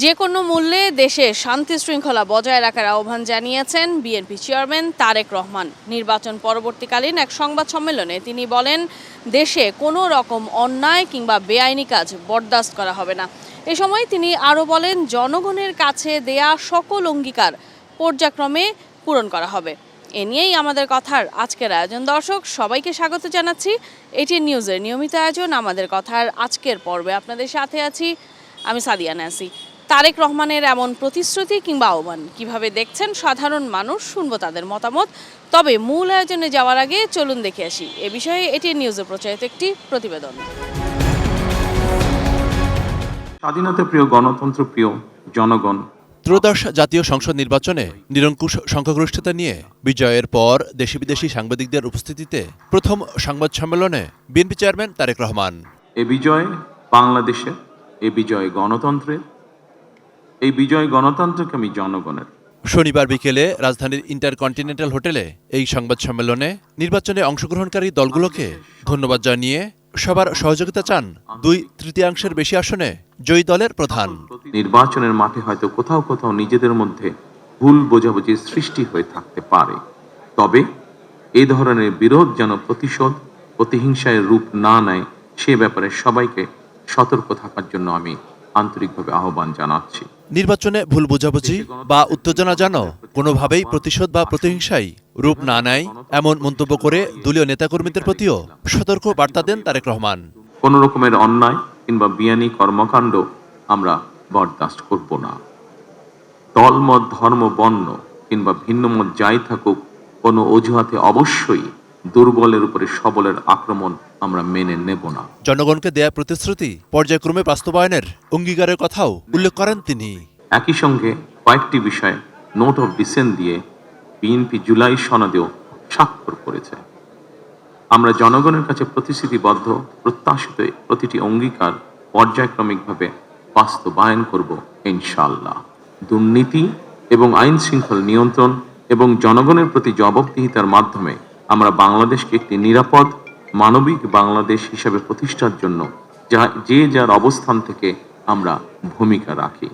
যে কোনো মূল্যে দেশে শান্তি শৃঙ্খলা বজায় রাখার আহ্বান জানিয়েছেন বিএনপি চেয়ারম্যান তারেক রহমান। নির্বাচন পরবর্তীকালীন এক সংবাদ সম্মেলনে তিনি বলেন, দেশে কোনো রকম অন্যায় কিংবা বেআইনি কাজ বরদাস্ত করা হবে না। এ সময় তিনি আরও বলেন, জনগণের কাছে দেয়া সকল অঙ্গীকার পর্যায়ক্রমে পূরণ করা হবে। এ নিয়েই আমাদের কথার আজকের আয়োজন। দর্শক সবাইকে স্বাগত জানাচ্ছি এটিএন নিউজের নিয়মিত আয়োজন আমাদের কথার আজকের পর্বে। আপনাদের সাথে আছি আমি সাদিয়া নাসি। তারেক রহমানের এমন প্রতিশ্রুতি কিংবা আহ্বান কিভাবে দেখছেন সাধারণ মানুষ, শুনবো তাদের মতামত। তবে মূল আয়োজনে যাওয়ার আগে চলুন দেখে আসি এ বিষয়ে এটিএন নিউজে প্রচারিত একটি প্রতিবেদন। স্বাধীনতা প্রিয়, গণতন্ত্র প্রিয় জনগণ, ত্রয়োদশ জাতীয় সংসদ নির্বাচনে নিরঙ্কুশ সংখ্যাগরিষ্ঠতা নিয়ে বিজয়ের পর দেশি বিদেশি সাংবাদিকদের উপস্থিতিতে প্রথম সংবাদ সম্মেলনে বিএনপি চেয়ারম্যান তারেক রহমান। এ বিজয় বাংলাদেশের, এ বিজয় গণতন্ত্রের, এই বিজয় গণতন্ত্রকে আমি জনগণের। শনিবার বিকেলে রাজধানীর ইন্টারকন্টিনেন্টাল হোটেলে এই সংবাদ সম্মেলনে নির্বাচনে অংশগ্রহণকারী দলগুলোকে ধন্যবাদ জানিয়ে সবার সহযোগিতা চান 2/3 বেশি আসনে জয়ী দলের প্রধান। নির্বাচনের মাঠে হয়তো কোথাও কোথাও নিজেদের মধ্যে ভুল বোঝাবুঝির সৃষ্টি হয়ে থাকতে পারে, তবে এই ধরনের বিরোধ যেন প্রতিহিংসায় রূপ না নেয় সে ব্যাপারে সবাইকে সতর্ক থাকার জন্য আমি আন্তরিকভাবে আহ্বান জানাচ্ছি। নির্বাচনে ভুল বোঝাবুঝি বা উত্তেজনা যেন কোনোভাবেই প্রতিশোধ বা প্রতিহিংসায় রূপ না নেয় এমন মন্তব্য করে দলীয় নেতাকর্মীদের প্রতিও সতর্ক বার্তা দেন তারেক রহমান। কোন রকমের অন্যায় কিংবা বেআইনি কর্মকাণ্ড আমরা বরদাস্ত করব না। দলমত, ধর্ম, বর্ণ কিংবা ভিন্ন মত যাই থাকুক, কোনো অজুহাতে অবশ্যই দুর্বলের উপরে সবলের আক্রমণ আমরা মেনে নেব না। জনগণকে দেয়া প্রতিশ্রুতি পর্যায়ক্রমে বাস্তবায়নের অঙ্গীকারের কথাও উল্লেখ করেন তিনি। একই সঙ্গে কয়েকটি বিষয়ে নোট অফ ডিসেন্ট দিয়ে বিএনপি জুলাই সনদেও স্বাক্ষর করেছে। আমরা জনগণের কাছে প্রতিশ্রুতিবদ্ধ, প্রত্যাশিত প্রতিটি অঙ্গীকার পর্যায়ক্রমিকভাবে বাস্তবায়ন করব ইনশাআল্লাহ। দুর্নীতি এবং আইন শৃঙ্খলা নিয়ন্ত্রণ এবং জনগণের প্রতি জবাবদিহিতার মাধ্যমে আমরা বাংলাদেশকে একটি নিরাপদ, মানবিক বাংলাদেশ হিসেবে প্রতিষ্ঠার জন্য যে যার অবস্থান থেকে আমরা ভূমিকা রাখি।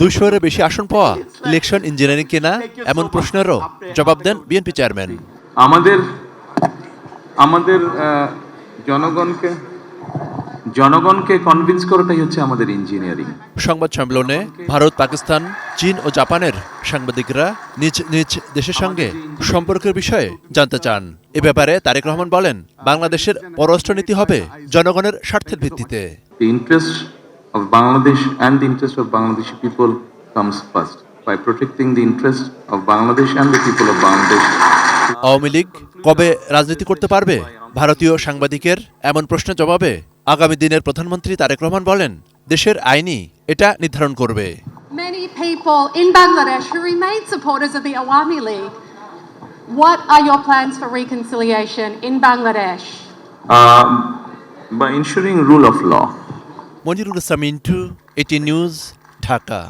200-এর বেশি আসন পাওয়া ইলেকশন ইঞ্জিনিয়ারিং কিনা এমন প্রশ্নেরও জবাব দেন বিএনপি চেয়ারম্যান। আমাদের জনগণকে কনভিন্স করাটাই হচ্ছে আমাদের ইঞ্জিনিয়ারিং। সংবাদ সম্মেলনে ভারত, পাকিস্তান, চীন ও জাপানের সাংবাদিকরা নিজ নিজ দেশের সঙ্গে সম্পর্কের বিষয়ে জানতে চান। এ ব্যাপারে তারেক রহমান বলেন, বাংলাদেশের পররাষ্ট্রনীতি হবে জনগণের স্বার্থের ভিত্তিতে। The interest of Bangladesh and the interest of Bangladeshi people comes first. By protecting the interest of Bangladesh and the people of Bangladesh. Awami League কবে রাজনীতি করতে পারবে? ভারতীয় সাংবাদিকের এমন প্রশ্নের জবাবে আগামী দিনের প্রধানমন্ত্রী তারেক রহমান বলেন, দেশের আইনই এটা নির্ধারণ করবে। Many people in Bangladesh who remain supporters of the Awami League. What are your plans for reconciliation in Bangladesh? By ensuring rule of law. Monirul Islam Mintu, ATN news, Dhaka.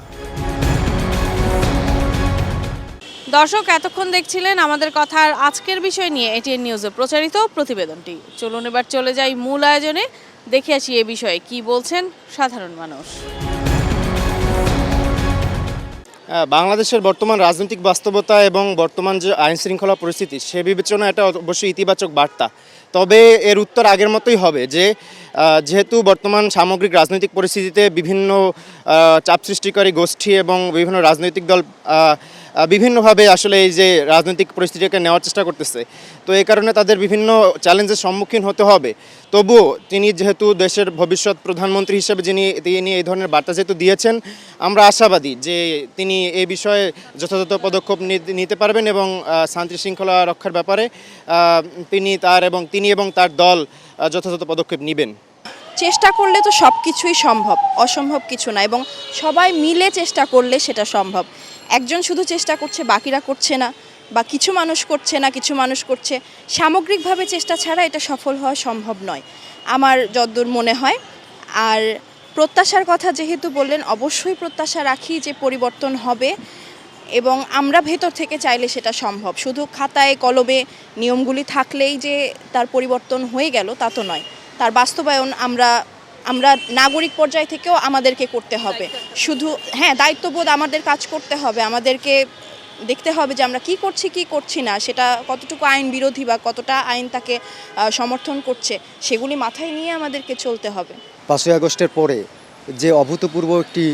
দর্শক এতক্ষণ দেখছিলেন আমাদের কথার আজকের বিষয় নিয়ে এটিএন নিউজে প্রচারিত প্রতিবেদনটি। চলুন এবার চলে যাই মূল আয়োজনে, দেখে আসি এ বিষয়ে কি বলছেন সাধারণ মানুষ। বাংলাদেশের বর্তমান রাজনৈতিক বাস্তবতা এবং বর্তমান যে আইন শৃঙ্খলা পরিস্থিতি, সে বিবেচনা এটা অবশ্যই ইতিবাচক বার্তা। তবে এর উত্তর আগের মতোই হবে যে যেহেতু বর্তমান সামগ্রিক রাজনৈতিক পরিস্থিতিতে বিভিন্ন চাপ সৃষ্টিকারী গোষ্ঠী এবং বিভিন্ন রাজনৈতিক দল বিভিন্নভাবে আসলে এই যে রাজনৈতিক পরিস্থিতিকে নেওয়ার চেষ্টা করতেছে, তো এই কারণে তাদের বিভিন্ন চ্যালেঞ্জের সম্মুখীন হতে হবে। তবুও তিনি যেহেতু দেশের ভবিষ্যৎ প্রধানমন্ত্রী হিসেবে তিনি এই ধরনের বার্তা যেহেতু দিয়েছেন, আমরা আশাবাদী যে তিনি এই বিষয়ে যথাযথ পদক্ষেপ নিতে পারবেন এবং শান্তি শৃঙ্খলা রক্ষার ব্যাপারে তিনি এবং তার দল যথাযথ পদক্ষেপ নেবেন। চেষ্টা করলে তো সব কিছুই সম্ভব, অসম্ভব কিছু না, এবং সবাই মিলে চেষ্টা করলে সেটা সম্ভব। একজন শুধু চেষ্টা করছে, বাকিরা করছে না, বা কিছু মানুষ করছে না, কিছু মানুষ করছে, সামগ্রিকভাবে চেষ্টা ছাড়া এটা সফল হওয়া সম্ভব নয় আমার যতদূর মনে হয়। আর প্রত্যাশার কথা যেহেতু বললেন, অবশ্যই প্রত্যাশা রাখি যে পরিবর্তন হবে এবং আমরা ভেতর থেকে চাইলে সেটা সম্ভব। শুধু খাতায় কলমে নিয়মগুলি থাকলেই যে তার পরিবর্তন হয়ে গেল তা তো নয়, তার বাস্তবায়ন আমরা আমরা নাগরিক পর্যায় থেকেও আমাদেরকে করতে হবে। শুধু হ্যাঁ, দায়িত্ববোধ আমাদের কাজ করতে হবে, আমাদেরকে দেখতে হবে যে আমরা কি করছি কি করছি না, সেটা কতটুকু আইন বিরোধী বা কতটা আইন তাকে সমর্থন করছে, সেগুলি মাথায় নিয়ে আমাদেরকে চলতে হবে। 5ই আগস্টের পরে যে অভূতপূর্ব একটি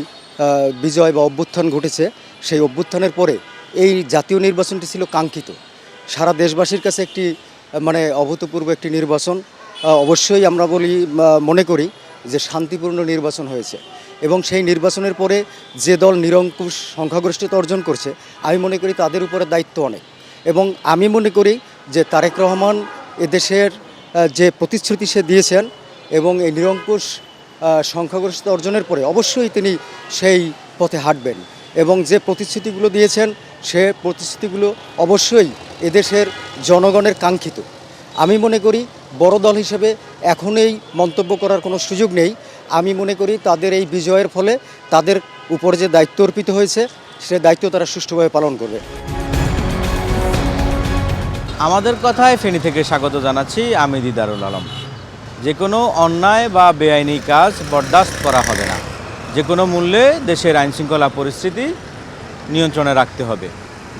বিজয় বা অভ্যুত্থান ঘটেছে, সেই অভ্যুত্থানের পরে এই জাতীয় নির্বাচনটি ছিল কাঙ্ক্ষিত। সারা দেশবাসীর কাছে একটি মানে অভূতপূর্ব একটি নির্বাচন। অবশ্যই আমরা মনে করি যে শান্তিপূর্ণ নির্বাচন হয়েছে এবং সেই নির্বাচনের পরে যে দল নিরঙ্কুশ সংখ্যাগরিষ্ঠতা অর্জন করছে, আমি মনে করি তাদের উপরে দায়িত্ব অনেক। এবং আমি মনে করি যে তারেক রহমান এদেশের যে প্রতিশ্রুতি সে দিয়েছেন এবং এই নিরঙ্কুশ সংখ্যাগরিষ্ঠতা অর্জনের পরে অবশ্যই তিনি সেই পথে হাঁটবেন এবং যে প্রতিশ্রুতিগুলো দিয়েছেন সে প্রতিশ্রুতিগুলো অবশ্যই এদেশের জনগণের কাঙ্ক্ষিত। আমি মনে করি বড় দল হিসেবে এখন এই মন্তব্য করার কোনো সুযোগ নেই। আমি মনে করি তাদের এই বিজয়ের ফলে তাদের উপরে যে দায়িত্ব অর্পিত হয়েছে সে দায়িত্ব তারা সুষ্ঠুভাবে পালন করবে। আমাদের কথায় ফেনী থেকে স্বাগত জানাচ্ছি আমি দিদারুল আলম। যে কোনো অন্যায় বা বেআইনি কাজ বরদাস্ত করা হবে না। যে কোনো মূল্যে দেশের আইনশৃঙ্খলা পরিস্থিতি নিয়ন্ত্রণে রাখতে হবে,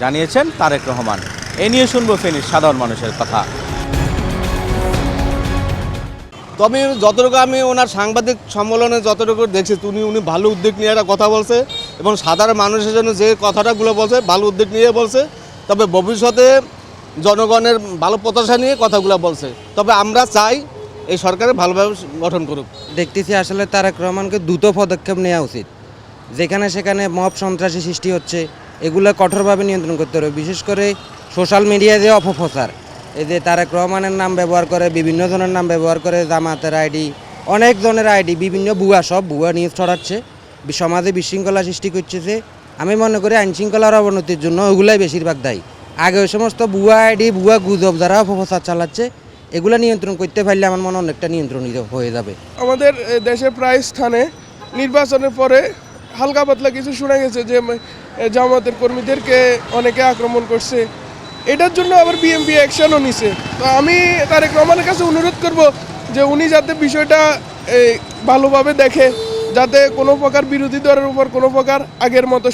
জানিয়েছেন তারেক রহমান। এ নিয়ে শুনবো ফেনীর সাধারণ মানুষের কথা। তবে যতটুকু আমি ওনার সাংবাদিক সম্মেলনে যতটুকু দেখছি উনি ভালো উদ্যোগ নিয়ে একটা কথা বলছে এবং সাধারণ মানুষের জন্য যে কথাটাগুলো বলছে ভালো উদ্যোগ নিয়ে বলছে। তবে ভবিষ্যতে জনগণের ভালো প্রত্যাশা নিয়ে কথাগুলো বলছে। তবে আমরা চাই এই সরকারের ভালোভাবে গঠন করুক। দেখতেছি আসলে তারেক রহমানকে দ্রুত পদক্ষেপ নেওয়া উচিত। যেখানে সেখানে মব সন্ত্রাসী সৃষ্টি হচ্ছে, এগুলো কঠোরভাবে নিয়ন্ত্রণ করতে হবে। বিশেষ করে সোশ্যাল মিডিয়ায় যে অপপ্রচার, এই যে তারেক রহমানের নাম ব্যবহার করে, বিভিন্ন জনের নাম ব্যবহার করে, জামাতের আইডি, অনেক জনের আইডি, বিভিন্ন সব ভুয়া নিউজ ছড়াচ্ছে, সমাজে বিশৃঙ্খলা সৃষ্টি করছে। আমি মনে করি আইনশৃঙ্খলার অবনতির জন্য ওগুলাই বেশিরভাগ দায়ী। আগে ওই সমস্ত ভুয়া আইডি, ভুয়া গুজব যারা অপপ্রচার চালাচ্ছে, এগুলো নিয়ন্ত্রণ করতে পারলে আমার মনে অনেকটা নিয়ন্ত্রণিত হয়ে যাবে। আমাদের দেশে প্রায় স্থানে নির্বাচনের পরে হালকা পাতলা কিছু শোনা গেছে যে জামাতের কর্মীদেরকে অনেকে আক্রমণ করছে। এটার জন্য আবার বিএনপি অ্যাকশনও নিছে। তো আমি তারেক রহমানের কাছে অনুরোধ করব যে উনি যাতে বিষয়টা ভালোভাবে দেখে, যাতে কোনো প্রকার বিরোধী দলের উপর কোনো প্রকার আগের মতো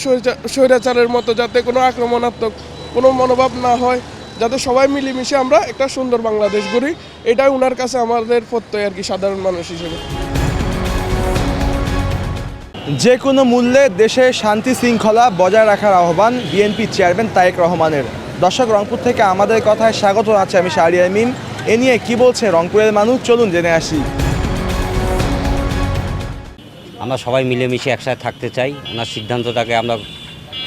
স্বৈরাচারের মতো যাতে কোনো আক্রমণাত্মক কোনো মনোভাব না হয়, যাতে সবাই মিলেমিশে আমরা একটা সুন্দর বাংলাদেশ গড়ি। এটাই ওনার কাছে আমাদের প্রত্যয় আর কি, সাধারণ মানুষ হিসেবে। যে কোনো মূল্যে দেশে শান্তি শৃঙ্খলা বজায় রাখার আহ্বান বিএনপি চেয়ারম্যান তারেক রহমানের। দর্শক, রংপুর থেকে আমাদের কথায় স্বাগত জানাচ্ছি আমি শাহরিয়ার আমিন। এ নিয়ে কি বলছে রংপুরের মানুষ, চলুন জেনে আসি। আমরা সবাই মিলেমিশে একসাথে থাকতে চাই। ওনার সিদ্ধান্তটাকে আমরা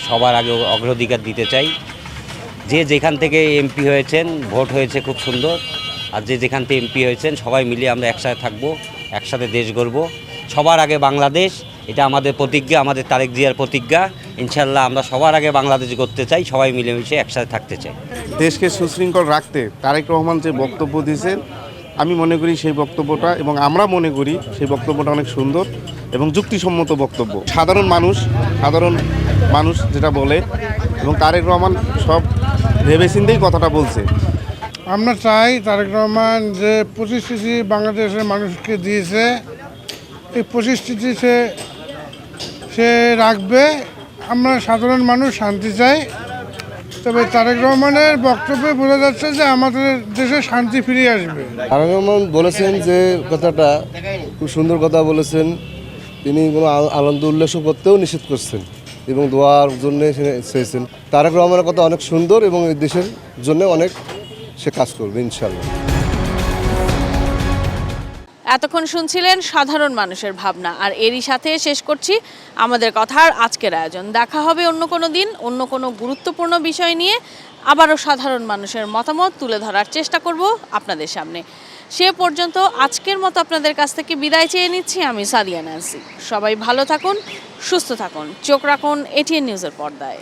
সবার আগে অগ্রাধিকার দিতে চাই। যে যেখান থেকে এমপি হয়েছেন, ভোট হয়েছে খুব সুন্দর, আর যে যেখান থেকে এমপি হয়েছেন সবাই মিলে আমরা একসাথে থাকবো, একসাথে দেশ গড়ব। সবার আগে বাংলাদেশ, এটা আমাদের প্রতিজ্ঞা, আমাদের তারেক জিয়ার প্রতিজ্ঞা। ইনশাল্লাহ আমরা সবার আগে বাংলাদেশ করতে চাই, সবাই মিলেমিশে একসাথে থাকতে চাই। দেশকে সুশৃঙ্খল রাখতে তারেক রহমান যে বক্তব্য দিয়েছেন, আমি মনে করি সেই বক্তব্যটা এবং আমরা মনে করি সেই বক্তব্যটা অনেক সুন্দর এবং যুক্তিসম্মত বক্তব্য। সাধারণ মানুষ যেটা বলে এবং তারেক রহমান সব ভেবেচিন্তেই কথাটা বলছে। আমরা চাই তারেক রহমান যে প্রতিশ্রুতি বাংলাদেশের মানুষকে দিয়েছে, এই প্রতিশ্রুতি সে রাখবে। আমরা সাধারণ মানুষ শান্তি চাই। তবে তারেক রহমানের বক্তব্যে বোঝা যাচ্ছে যে আমাদের দেশে শান্তি ফিরে আসবে। তারেক রহমান বলেছেন যে কথাটা খুব সুন্দর কথা বলেছেন। তিনি কোনো আনন্দ উল্লাস করতেও নিষেধ করছেন এবং দোয়ার জন্য চেয়েছেন। তারেক রহমানের কথা অনেক সুন্দর এবং এই দেশের জন্য অনেক সে কাজ করবে ইনশাল্লাহ। এতক্ষণ শুনছিলেন সাধারণ মানুষের ভাবনা, আর এরই সাথে শেষ করছি আমাদের কথার আজকের আয়োজন। দেখা হবে অন্য কোনো দিন অন্য কোনো গুরুত্বপূর্ণ বিষয় নিয়ে। আবারও সাধারণ মানুষের মতামত তুলে ধরার চেষ্টা করব আপনাদের সামনে। সে পর্যন্ত আজকের মতো আপনাদের কাছ থেকে বিদায় চেয়ে নিচ্ছি আমি সাদিয়া নান্সি। সবাই ভালো থাকুন, সুস্থ থাকুন, চোখ রাখুন এটিএন নিউজের পর্দায়।